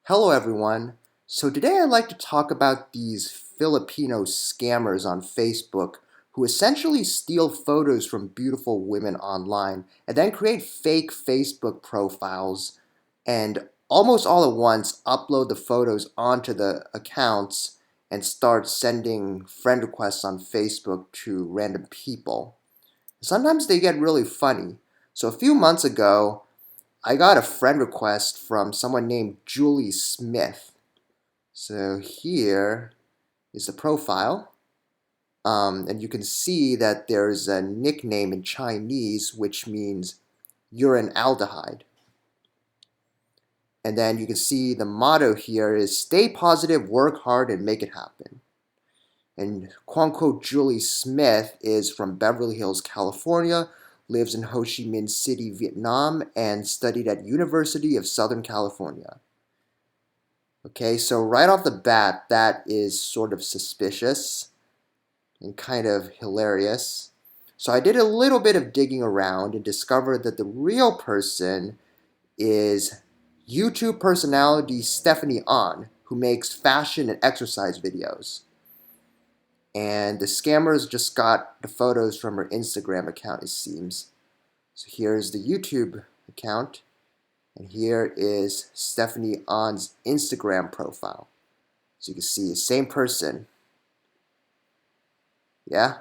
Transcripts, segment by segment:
Hello everyone. So today I'd like to talk about these Filipino scammers on Facebook who essentially steal photos from beautiful women online and then create fake Facebook profiles and almost all at once upload the photos onto the accounts and start sending friend requests on Facebook to random people. Sometimes they get really funny. So a few months ago, I got a friend request from someone named Julie Smith. So here is the profile. And you can see that there's a nickname in Chinese which means urine aldehyde. And then you can see the motto here is stay positive, work hard, and make it happen. And quote unquote Julie Smith is from Beverly Hills, California, lives in Ho Chi Minh City, Vietnam, and studied at University of Southern California. Okay, so right off the bat, that is sort of suspicious and kind of hilarious. So I did a little bit of digging around and discovered that the real person is YouTube personality Stephanie Ahn, who makes fashion and exercise videos. And the scammers just got the photos from her Instagram account, it seems. So here's the YouTube account, and here is Stephanie Ahn's Instagram profile. So you can see, same person. Yeah?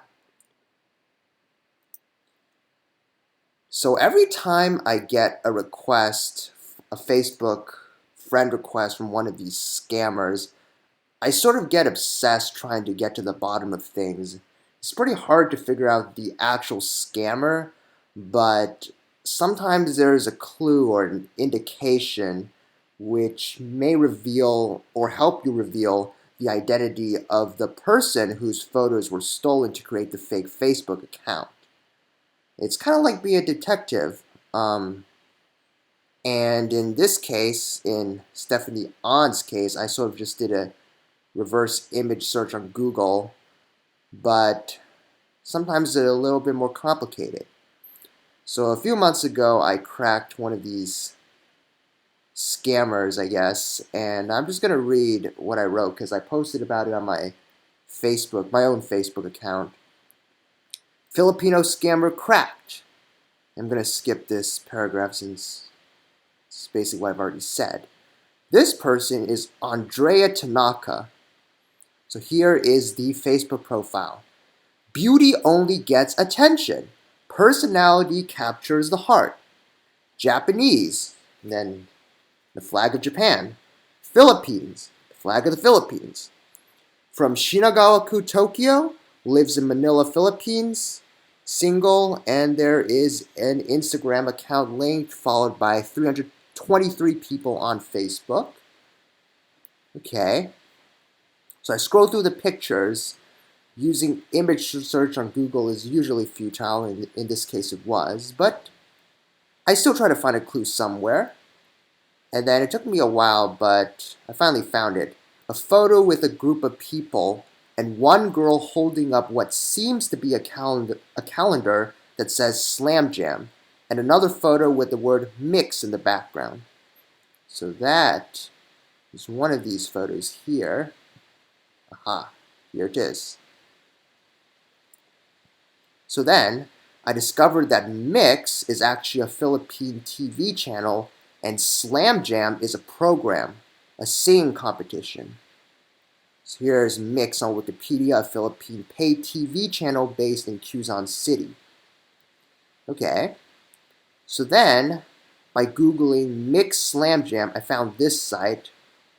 So every time I get a request, a Facebook friend request from one of these scammers, I sort of get obsessed trying to get to the bottom of things. It's pretty hard to figure out the actual scammer, but sometimes there's a clue or an indication which may reveal or help you reveal the identity of the person whose photos were stolen to create the fake Facebook account. It's kind of like being a detective. And in this case, in Stephanie Ahn's case, I sort of just did a reverse image search on Google, but sometimes they're a little bit more complicated. So a few months ago, I cracked one of these scammers, I guess, and I'm just going to read what I wrote because I posted about it on my Facebook, my own Facebook account. Filipino scammer cracked. I'm going to skip this paragraph since it's basically what I've already said. This person is Andrea Tanaka. So here is the Facebook profile. Beauty only gets attention. Personality captures the heart. Japanese, and then the flag of Japan. Philippines, the flag of the Philippines. From Shinagawa-ku, Tokyo, lives in Manila, Philippines. Single, and there is an Instagram account linked, followed by 323 people on Facebook. Okay. So I scroll through the pictures. Using image search on Google is usually futile, and in this case it was, but I still try to find a clue somewhere. And then it took me a while, but I finally found it. A photo with a group of people and one girl holding up what seems to be a calendar that says Slam Jam, and another photo with the word mix in the background. So that is one of these photos here. Aha, here it is. So then I discovered that Mix is actually a Philippine TV channel and Slam Jam is a program, a singing competition. So here's Mix on Wikipedia, a Philippine paid TV channel based in Quezon City. Okay, so then by Googling Mix Slam Jam, I found this site,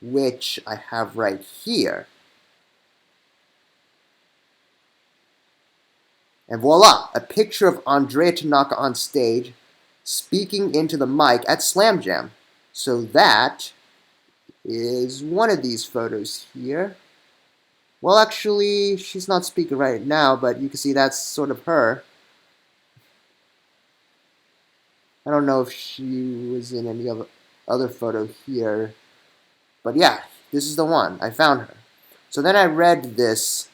which I have right here. And voila, a picture of Andrea Tanaka on stage speaking into the mic at Slam Jam. So that is one of these photos here. Well, actually, she's not speaking right now, but you can see that's sort of her. I don't know if she was in any other photo here, but yeah, this is the one. I found her. So then I read this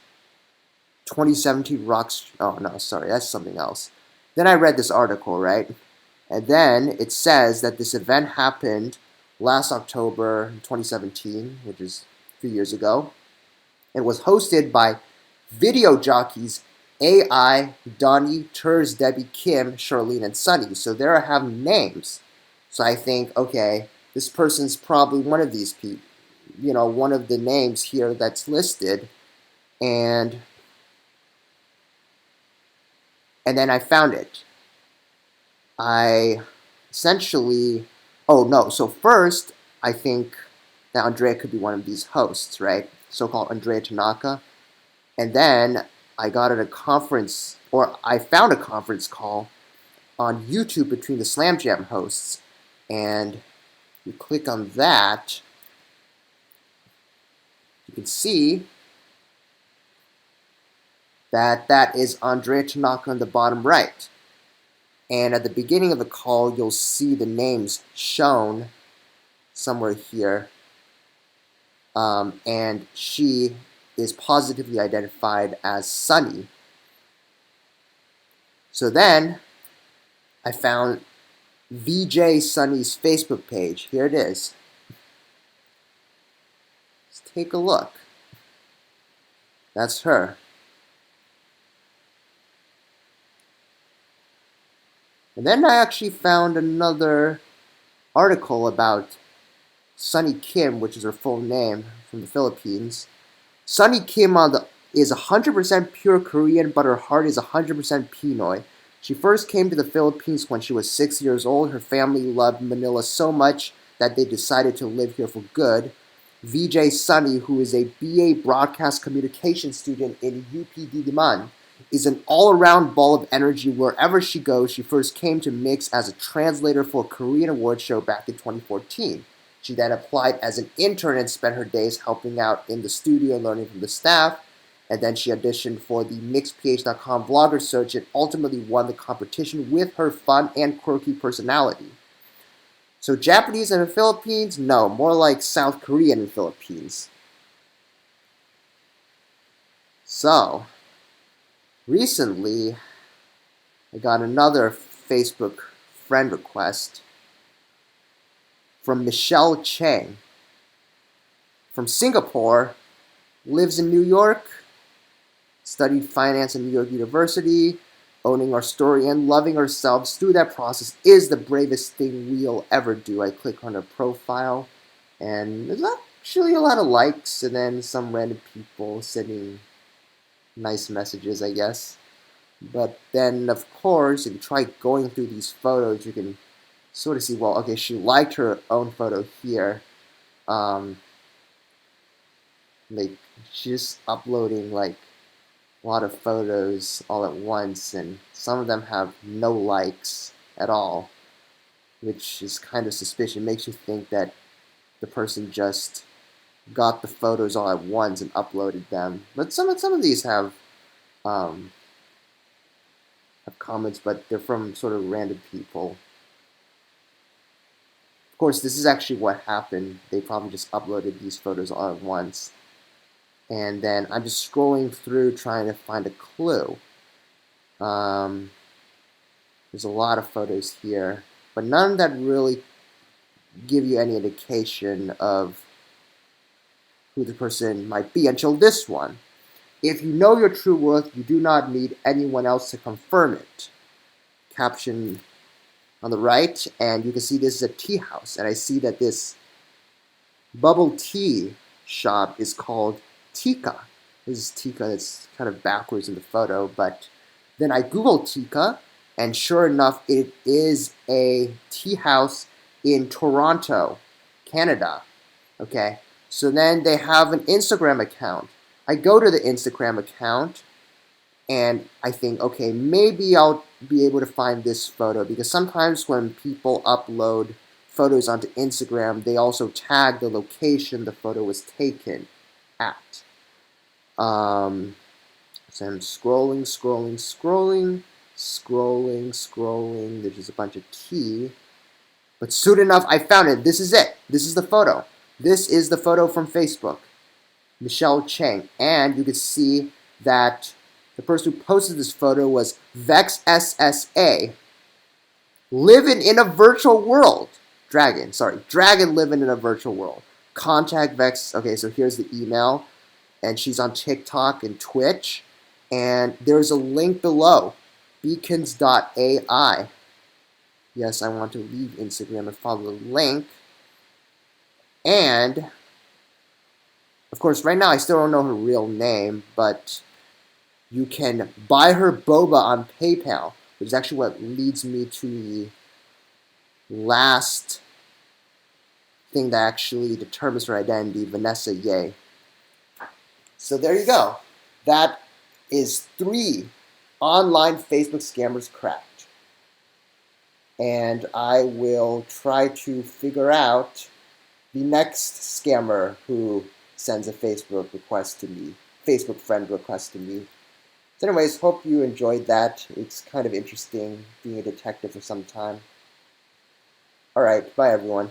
2017 Rocks. Oh, no, sorry, that's something else. Then I read this article, right? And then it says that this event happened last October 2017, which is a few years ago. It was hosted by video jockeys AI, Donnie, Turs, Debbie, Kim, Charlene, and Sunny. So there I have names. So I think, okay, this person's probably one of these people, one of the names here that's listed. And then I found it. I essentially, oh no, so first I think that Andrea could be one of these hosts, right? So-called Andrea Tanaka. And then I got at a conference, or I found a conference call on YouTube between the Slam Jam hosts. And you click on that, you can see that that is Andrea Tanaka on the bottom right. And at the beginning of the call, you'll see the names shown somewhere here. And she is positively identified as Sunny. So then I found VJ Sunny's Facebook page. Here it is. Let's take a look. That's her. And then I actually found another article about Sunny Kim, which is her full name, from the Philippines. Sunny Kim is 100% pure Korean, but her heart is 100% Pinoy. She first came to the Philippines when she was 6 years old. Her family loved Manila so much that they decided to live here for good. VJ Sunny, who is a BA Broadcast Communication student in UP Diliman, is an all-around ball of energy wherever she goes. She first came to Mix as a translator for a Korean award show back in 2014. She then applied as an intern and spent her days helping out in the studio and learning from the staff. And then she auditioned for the MixPH.com vlogger search and ultimately won the competition with her fun and quirky personality. So Japanese in the Philippines? No, more like South Korean in the Philippines. So, recently, I got another Facebook friend request from Michelle Chang from Singapore, lives in New York, studied finance at New York University, owning our story and loving ourselves through that process is the bravest thing we'll ever do. I click on her profile, and there's actually a lot of likes, and then some random people sending nice messages, I guess. But then, of course, if you try going through these photos, you can sort of see, well, okay, she liked her own photo here. Like, she's uploading, like, a lot of photos all at once, and some of them have no likes at all, which is kind of suspicious. It makes you think that the person just got the photos all at once and uploaded them. But some of these have comments, but they're from sort of random people. Of course, this is actually what happened. They probably just uploaded these photos all at once. And then I'm just scrolling through trying to find a clue. There's a lot of photos here, but none that really give you any indication of who the person might be until this one. If you know your true worth, you do not need anyone else to confirm it. Caption on the right, and you can see this is a tea house, and I see that this bubble tea shop is called Tika. This is Tika. It's kind of backwards in the photo, but then I Googled Tika, and sure enough, it is a tea house in Toronto, Canada. Okay, so then they have an Instagram account. I go to the Instagram account, and I think, okay, maybe I'll be able to find this photo, because sometimes when people upload photos onto Instagram, they also tag the location the photo was taken at. So I'm scrolling. There's just a bunch of tea. But soon enough, I found it. This is it. This is the photo. This is the photo from Facebook. Michelle Chang. And you can see that the person who posted this photo was VexSSA, living in a virtual world. Dragon living in a virtual world. Contact Vex. Okay, so here's the email, and she's on TikTok and Twitch, and there's a link below, beacons.ai. Yes, I want to leave Instagram and follow the link. And of course, right now I still don't know her real name, but you can buy her boba on PayPal, which is actually what leads me to the last thing that actually determines her identity, Vanessa Ye. So there you go. That is 3 online Facebook scammers cracked. And I will try to figure out the next scammer who sends a Facebook request to me, Facebook friend request to me. So anyways, hope you enjoyed that. It's kind of interesting being a detective for some time. Alright, bye everyone.